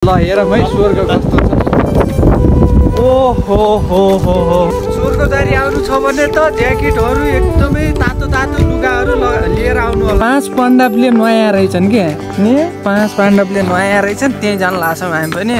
ल हेर है स्वर्ग कस्तो छ। ओहो हो हो हो स्वर्गदारी आउनु छ भने त ज्याकेटहरू एकदमै तातो तातो लुगाहरू लिएर आउनु होला। 5 पाण्डवले नयाँ रहेछन् के नि 5 पाण्डवले नयाँ रहेछन् त्यही जान लाग्छौँ हामी पनि।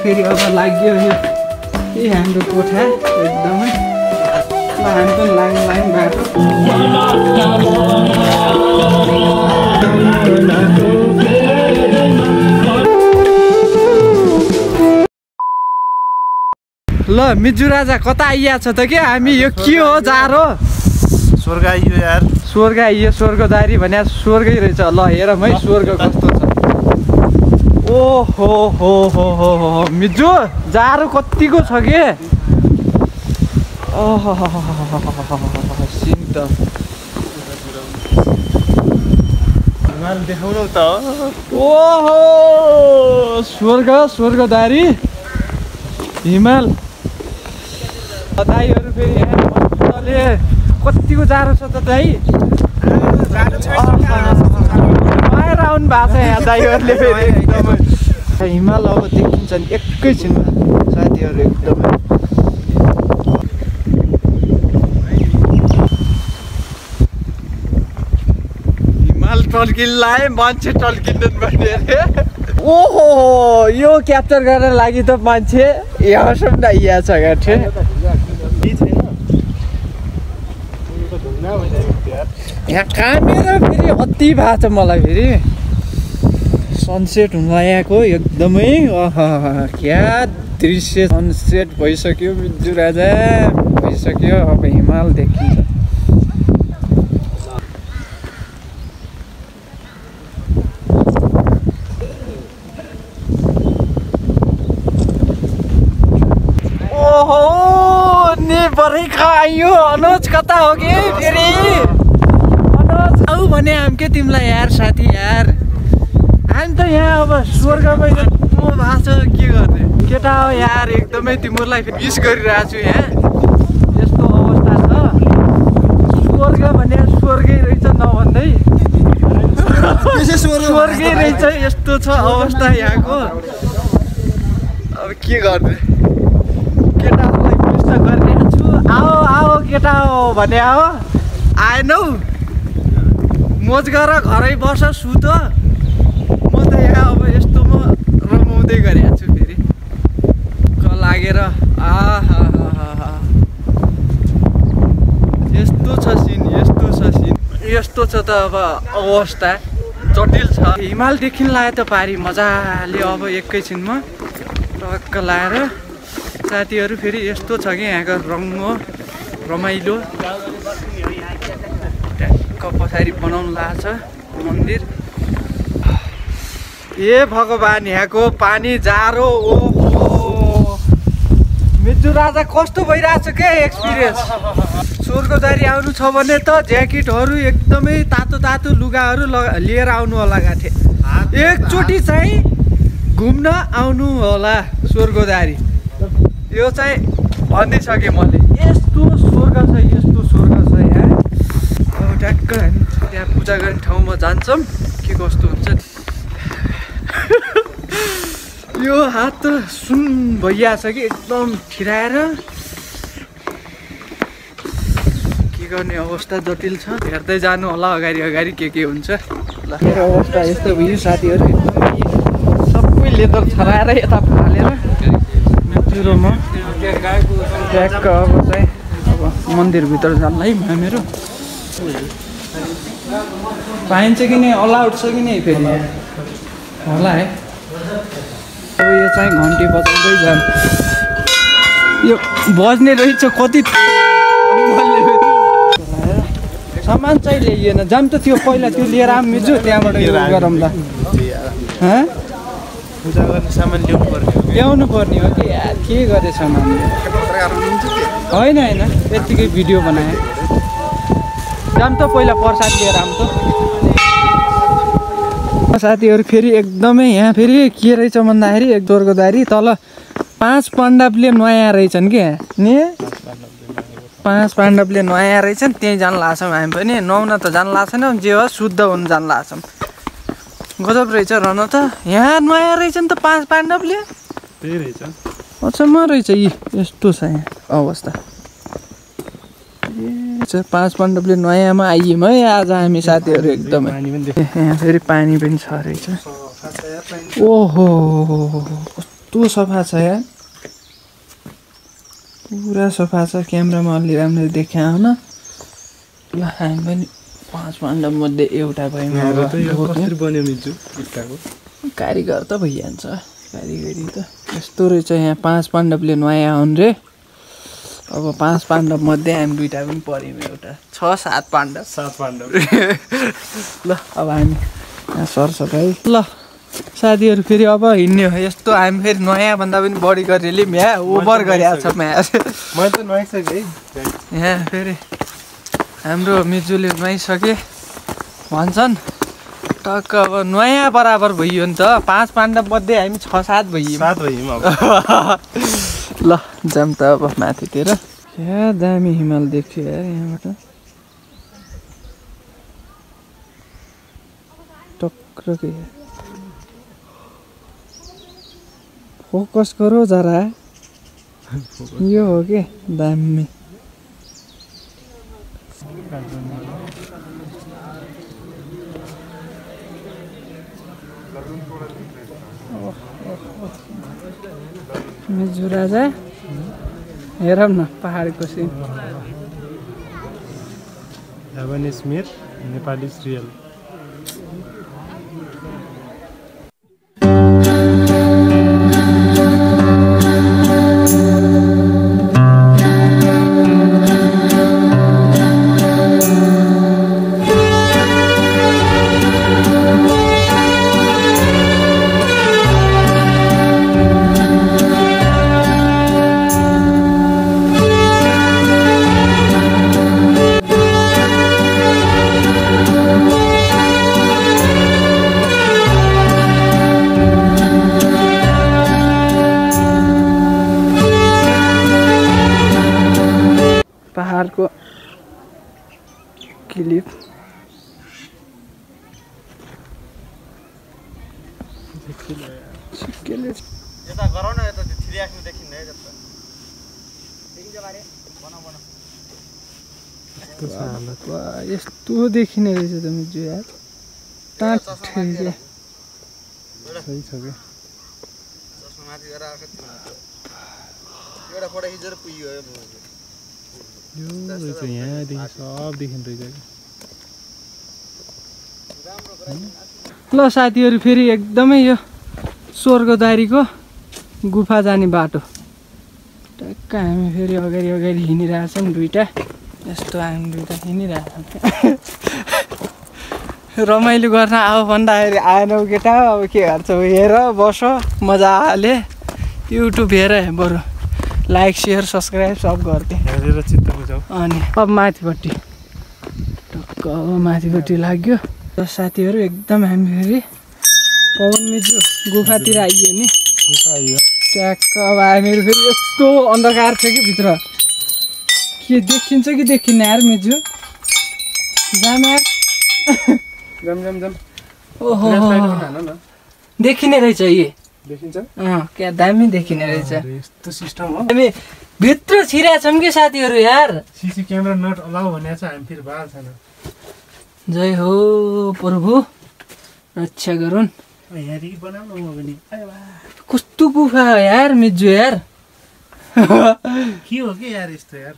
फेरि अब लाग्यो यो हाम्रो कोठा एकदमै हामी पनि लाग्यौँ बाटो। ल मिजु राजा कता आइया छ त के हामी यो के हो जारो स्वर्ग आइयो यार। स्वर्ग आइयो स्वर्गदारी भने स्वर्गै रहेछ। ल हेर है स्वर्ग कस्तो छ। ओहो हो हो हो हो मिजु जारो कतिको छ के। ओहो सिन त हिमाल देखाउनु त। ओहो स्वर्ग स्वर्गदारी हिमाल दाइहरू फेरि यहाँ मजाले कतिको जाडो छ त दाइ। आएर आउनु भएको छ यहाँ दाइहरूले फेरि एकदमै हिमाल अब देखिन्छन् एकैछिनमा साथीहरू एकदमै। हिमाल टल्किँदै मान्छे टल्किँदैन भने अरे। ओहो यो क्याप्चर गर्न लागि त मान्छे यहाँसम्म आइया छ गाठे। यहाँ कामेरा फेरि अति भएको छ मलाई फेरि सनसेट हुन लागेको एकदमै। क्या दृश्य सनसेट भइसक्यो मिजु राजा भइसक्यो। अब हिमाल देखिन्छ। ओहो नि बरैखा आइयो अनुज कता हो कि फेरि अनुज आऊ भने हामी के तिमीलाई यार साथी यार हामी त यहाँ अब स्वर्गमै भएको छ के गर्ने केटा हो यार एकदमै तिमीहरूलाई मिस गरिरहेको छु। यहाँ यस्तो अवस्था छ स्वर्ग भने स्वर्गै रहेछ नभन्दै स्वर्गै रहेछ यस्तो छ अवस्था यहाँको। अब के गर्ने केटाहरूलाई मिस त गरिरहेको छु। आओ आओ केटा हो भने आओ आएनौ मोज गर घरै बस सुत। म त यहाँ अब यस्तोमा रमाउँदै गरेको छु फेरि लागेर आहा यस्तो छ सिन यस्तो छ सिन यस्तो छ त अब अवस्था जटिल छ। हिमाल देखिन लाग्यो त पारी मजाले अब एकैछिनमा टक्क लाएर साथीहरू फेरि यस्तो छ कि यहाँको रङ्गो रमाइलो ट्याक्क पछाडि बनाउनु लाग्छ मन्दिर। ए भगवान् यहाँको पानी जारो। ओहो मिजु राजा कस्तो भइरहेछ के एक्सपिरियन्स। स्वर्गदारी आउनु छ भने त ज्याकेटहरू एकदमै तातो तातो लुगाहरू लिएर आउनु होला गाठे। एकचोटि चाहिँ घुम्न आउनु होला स्वर्गदारी यो चाहिँ भनिदिइसकेँ मैले। यस्तो स्वर्ग छ यस्तो स्वर्ग छ यहाँ। अब ट्याक्क हामी त्यहाँ पूजा गर्ने ठाउँमा जान्छौँ के कस्तो हुन्छ। यो हात त सुन भइहाल्छ कि एकदम ठिराएर के गर्ने अवस्था जटिल छ। हेर्दै जानु होला अगाडि अगाडि के हुन्छ। ल मेरो अवस्था यस्तो भयो साथीहरू सबै लेदर छराएर यता फालेर मेट्रोमा ट्याक्क अब चाहिँ अब मन्दिरभित्र जान्ला है मेरो पाइन्छ कि नै अलाउड छ कि नै फेरि होला है। अब यो चाहिँ घन्टी बजाउँदै जाम यो बज्ने रहेछ कति सामान चाहिँ ल्याइएन जाम त त्यो पहिला त्यो लिएर आऊँ मिजु त्यहाँबाट यो गरौँ ल। पूजा गर्ने सामान ल्याउनु पर्ने हो कि यार के गरे सामान होइन होइन यत्तिकै भिडियो बनाएँ जाम त पहिला प्रसाद लिएर आऊँ त। साथीहरू फेरि एकदमै यहाँ फेरि के रहेछ भन्दाखेरि एक स्वर्गदारी तल 5 पाण्डवले नयाँ रहेछन् कि नि 5 पाण्डवले नुहाया रहेछन् त्यहीँ जान लाग्छौँ हामी पनि नुहाउन त जान लाग्छ छैन जे होस् शुद्ध हुन जान लाग्छौँ गजब रहेछ रन त यहाँ नुहाया रहेछन् त 5 पाण्डवले त्यही रहेछ अचम्म रहेछ यी यस्तो छ यहाँ अवस्था ए 5 पाण्डवले नुहायामा आइयौँ है आज हामी साथीहरू एकदमै यहाँ फेरि पानी पनि छ रहेछ ओहो कस्तो सफा छ यार पुरा सफा छ क्यामेरामा अलि राम्ररी देख्या हुन ल हामी पनि 5 पाण्डव मध्ये एउटा भयौँ कारिगर त भइहाल्छ कारिगरी त यस्तो रहेछ यहाँ 5 पाण्डवले नुहाया हुन् रे अब 5 पाण्डव मध्ये हामी दुईटा पनि पऱ्यौँ एउटा 6-7 पाण्डव 7 पाण्डव ल अब हामी यहाँ सरसफाइ ल साथीहरू फेरि अब हिँड्ने हो यस्तो हामी फेरि नयाँ भन्दा पनि बढी गरेर यहाँ ओभर गरिहाल्छ मैले त नुहाइसकेँ यहाँ फेरि हाम्रो मिजुले नुहाइसके भन्छन् टक्क अब नयाँ बराबर भइयो नि त 5 पाण्डव मध्ये हामी 6-7 भइयौँ ल जाम त अब माथितिर क्या दामी हिमाल देख्यो यार यहाँबाट टक्क फोकस करो जरा यो हो के दामी मिजु राजा हेरौँ न पहाडको scene Japanese meet Nepali real पहाडको क्लिप यता गरौ न यता थिरी राख्नु देखिन्न है जस्तो देखिन्छ बारे बना यस्तो देखिने रहेछ त मिजु यार टाट सही छ के चस्मा माथि गरेर आएको एउटा फोटो खिचेर पुग्यो यो रहेछ यहाँदेखि सब देखिन्छ रहेछ ल साथीहरू फेरि एकदमै यो स्वर्गद्वारीको गुफा जाने बाटो टक्क हामी फेरि अगाडि हिँडिरहेछौँ दुईटा यस्तो हामी दुईटा हिँडिरहेछौँ रमाइलो गर्न आऊ भन्दाखेरि आएनौ केटा अब के गर्छौ हेर बस मजाले युट्युब हेर बरु लाइक सेयर सब्सक्राइब सब गरिदिएँ हेरेर चित्त बुझाऊ अनि अब माथिपट्टि टक्क माथिपट्टि लाग्यो र साथीहरू एकदम हामी फेरि पवन मिजु गुफातिर आइयो नि ट्याक्क अब हामीहरू फेरि यस्तो अन्धकार छ कि भित्र के देखिन्छ कि देखिन्न यार मिजु जाम यार जम ओहो देखिने रहेछ यी देखिन्छ क्या दामी देखिने रहेछ यस्तो सिस्टम हो हामी भित्र छिरेका छौँ कि साथीहरू यार सीसी क्यामेरा नट अलाउ भनेको छ हामी फेरि बाल छैन जय हो प्रभु रक्षा गरून् कस्तो गुफा हो यार मिजु यार के हो कि यार यस्तो यार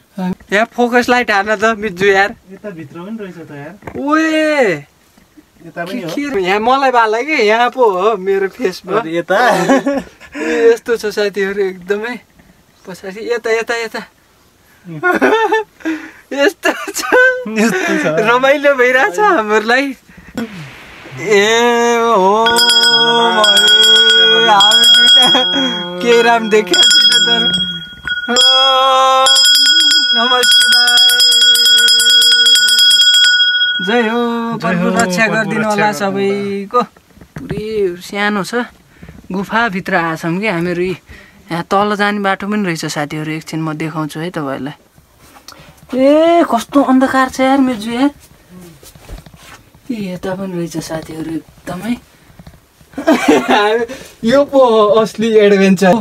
यहाँ फोकस लाइट हार्न त मिजु यार यता भित्र पनि रहेछ त यार ओए यता पनि हो यहाँ मलाई बाला कि यहाँ पो हो मेरो फेसमा यता यस्तो छ साथीहरू एकदमै पछाडि यता यता यता यस्तो छ रमाइलो भइरहेछ हामीहरूलाई ए हो हामी दुईटा के राम देखेको छैन तर नमस्कार जय हो प्रभु रक्षा गरिदिनु होला सबैको पुरै सानो छ गुफाभित्र आएछौँ कि हामीहरू यहाँ तल जाने बाटो पनि रहेछ साथीहरू एकछिन म देखाउँछु है तपाईँहरूलाई ए कस्तो अन्धकार छ यार मेजु यार। ए यता पनि रहेछ साथीहरू एकदमै। यो पो असली एडभेन्चर।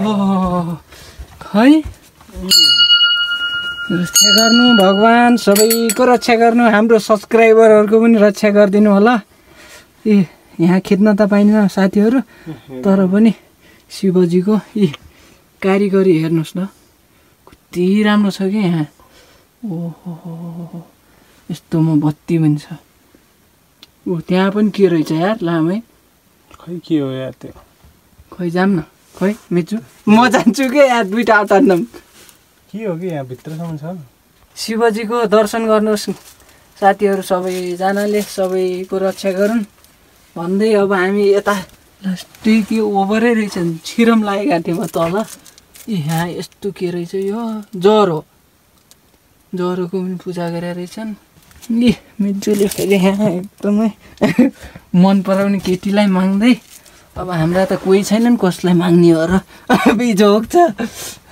खै रक्षा गर्नु भगवान्, सबैको रक्षा गर्नु, हाम्रो सब्सक्राइबरहरूको पनि रक्षा गरिदिनु होला। ए यहाँ खिच्न त पाइन्न साथीहरू, तर पनि शिवजीको यी कारिगरी हेर्नुहोस् न कति राम्रो छ कि यहाँ। ओहो यस्तोमा बत्ती पनि छ। ओ त्यहाँ पनि के रहेछ यार लामै। खै के हो यार त्यो? खै जाम न, खै मिचु म जान्छु कि यार दुईटा अवतार के हो कि यहाँ भित्रसम्म छ? शिवजीको दर्शन गर्नुहोस् साथीहरू, सबैजनाले सबैको रक्षा गरून् भन्दै अब हामी यता लास्टै के ओभरै रहेछ छिरम लागेको थिएँ म तल। यहाँ यस्तो के रहेछ यो ज्वरो, ज्वरोको पनि पूजा गरेर रहेछन्। ए मिजुले फेरि यहाँ एकदमै मन पराउने केटीलाई माग्दै, अब हाम्रा त कोही छैनन् कसलाई माग्ने हो र बिजोग छ।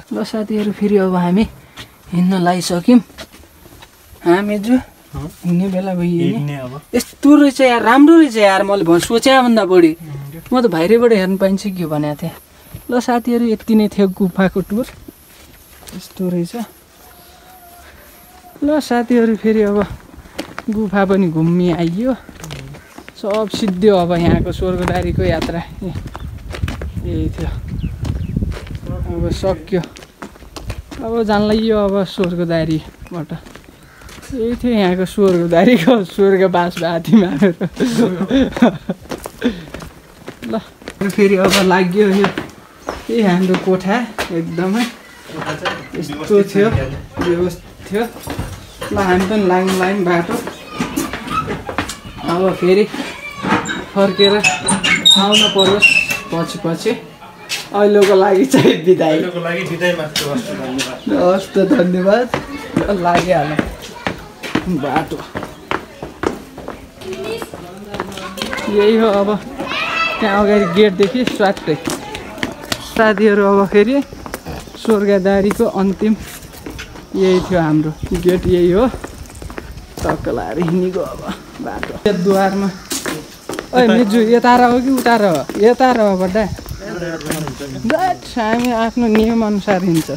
ल साथीहरू फेरि अब हामी हिँड्न लागिसक्यौँ। मिजु हिँड्ने बेला भइहाल्यो। यस्तो रहेछ यार, राम्रो रहेछ यार, मैले सोचेभन्दा बढी। म त बाहिरबाट हेर्नु पाइन्छ कि भनेको थिएँ। ल साथीहरू यति नै थियो गुफाको टुर, यस्तो रहेछ। ल साथीहरू फेरि अब गुफा पनि घुम्मी आइयो, सब सिद्धियो। अब यहाँको स्वर्गदारीको यात्रा यही थियो। अब सक्यो, अब जान लाग्यो अब स्वर्गदारीबाट। यही थियो यहाँको स्वर्गदारीको स्वर्गवास भएको थियौँ हामीहरू। ल फेरि अब लाग्यो यो यही हाम्रो कोठा, एकदमै यस्तो थियो व्यवस्थित थियो। ल हामी पनि लाग्यौँ बाटो। अब फेरि फर्केर आउन परोस् पछि। अहिलेको लागि चाहिँ बिदाई। हस् त धन्यवाद। लागिहाल्यो बाटो, यही हो। अब त्यहाँ अगाडि गेटदेखि स्वाटै साथीहरू अब फेरि स्वर्गदारीको अन्तिम यही थियो हाम्रो गेट, यही हो। टक्क लाएर हिँडेको अब बाटो द्वारमा। ओ मिजु यता हो कि उता हो? यता हो बड्डा। हामी आफ्नो नियम अनुसार हिँड्छ।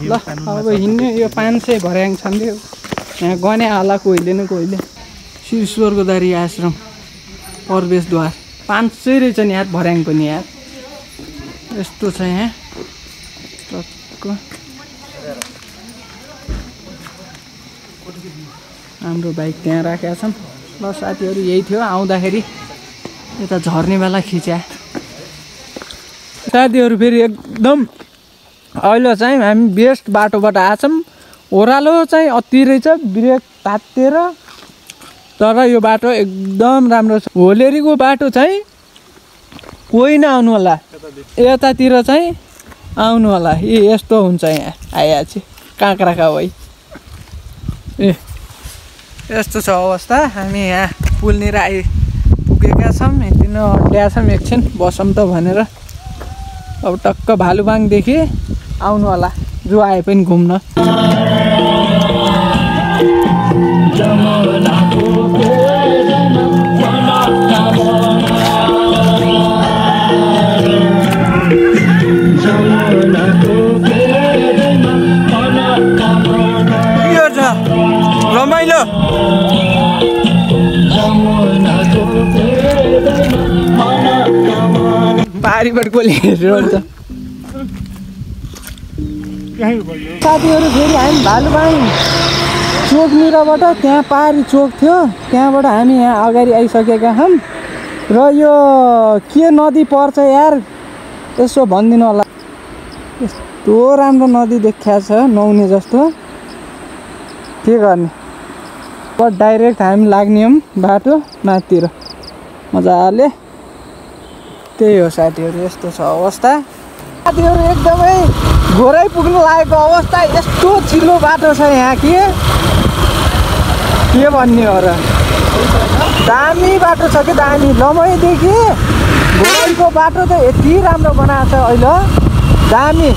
ल अब हिँड्यो। यो 500 भर्याङ छन् यो यहाँ गने होला कोहीले न कोहीले। श्री स्वर्गदारी आश्रम प्रवेशद्वार 500 रहेछ नि यार भर्याङ पनि यार। यस्तो छ यहाँ टक्क। हाम्रो बाइक त्यहाँ राखेका छन्। ल साथीहरू यही थियो, आउँदाखेरि यता झर्ने बेला खिच्या साथीहरू। फेरि एकदम अहिले चाहिँ हामी बेस्ट बाटोबाट आछौँ। ओह्रालो चाहिँ अति रहेछ, ब्रेक तातेर, तर यो बाटो एकदम राम्रो छ। होलेरीको बाटो चाहिँ कोही नआउनु होला, यतातिर चाहिँ आउनु होला। यस्तो हुन्छ यहाँ आया चाहिँ काँक्राका भई। ए यस्तो छ अवस्था। हामी यहाँ पुलनिर आइपुगेका छौँ। यति नै अड्या छौँ, एकछिन बसौँ त भनेर। अब टक्क भालुबाङदेखि आउनु होला जो आए पनि घुम्न। रमाइलो पारीबाट कसले हेरिरहन्छ। साथीहरू फेरि हामी भालुबाङ चोकनिरबाट त्यहाँ पारी चोक थियो, त्यहाँबाट हामी यहाँ अगाडि आइसकेका छौँ। र यो के नदी पर्छ यार यसो भनिदिनु होला। यस्तो राम्रो नदी देखिया छ, नुहाउने जस्तो। के गर्ने, डाइरेक्ट हामी लाग्ने हौँ बाटो माथितिर मजाले। त्यही हो साथीहरू, यस्तो छ अवस्था। साथीहरू एकदमै घोरै पुग्नु लागेको अवस्था। यस्तो चिल्लो बाटो छ यहाँ के भन्ने हो र। दामी बाटो छ कि दामी। लमैदेखि घोरैको बाटो त यति राम्रो बनाएको छ अहिले, दामी।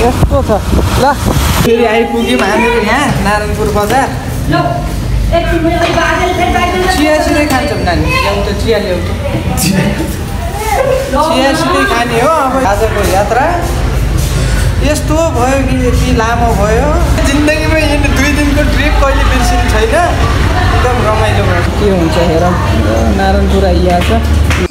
यस्तो छ। ल फेरि आइपुग्यौँ हामीहरू यहाँ नारायणपुर बजार। चिया सिधै खान्छौँ नानी, ल्याउँछ चिया ल्याउँछ। चिया सिधै खाने हो। अब आजको यात्रा यस्तो भयो कि यति लामो भयो, जिन्दगीमा यिनी 2 दिनको ट्रिप कहिले बिर्सिनु छैन। एकदम रमाइलो भयो। के हुन्छ हेरौँ। नारायणपुर आइहाल्छ।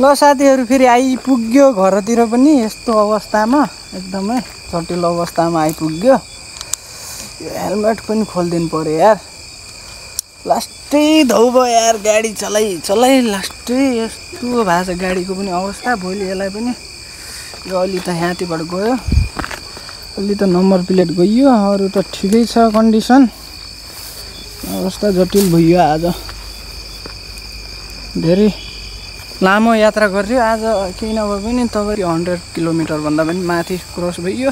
ल साथीहरू फेरि आइपुग्यो घरतिर पनि यस्तो अवस्थामा, एकदमै जटिल अवस्थामा आइपुग्यो। यो हेलमेट पनि खोलिदिनु पऱ्यो यार। लास्टै धौ भयो यार, गाडी चलाइ लास्टै यस्तो भएको छ गाडीको पनि अवस्था। भोलि यसलाई पनि यो अलि त यहाँतिर गयो, अलि त नम्बर प्लेट गइयो, अरू त ठिकै छ कन्डिसन। अवस्था जटिल भयो आज। धेरै लामो यात्रा गऱ्यो आज, केही नभए पनि तपाईँ 100 किलोमिटरभन्दा पनि माथि क्रस भइयो।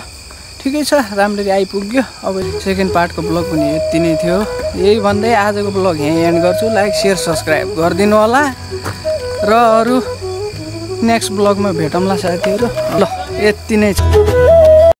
ठिकै छ, राम्ररी आइपुग्यो। अब सेकेन्ड पार्टको ब्लग पनि यति नै थियो। यही भन्दै आजको ब्लग यहीँ एन्ड गर्छु। लाइक सेयर सब्सक्राइब गरिदिनु होला र अरू नेक्स्ट ब्लगमा भेटौँला साथीहरू। ल यति नै छ।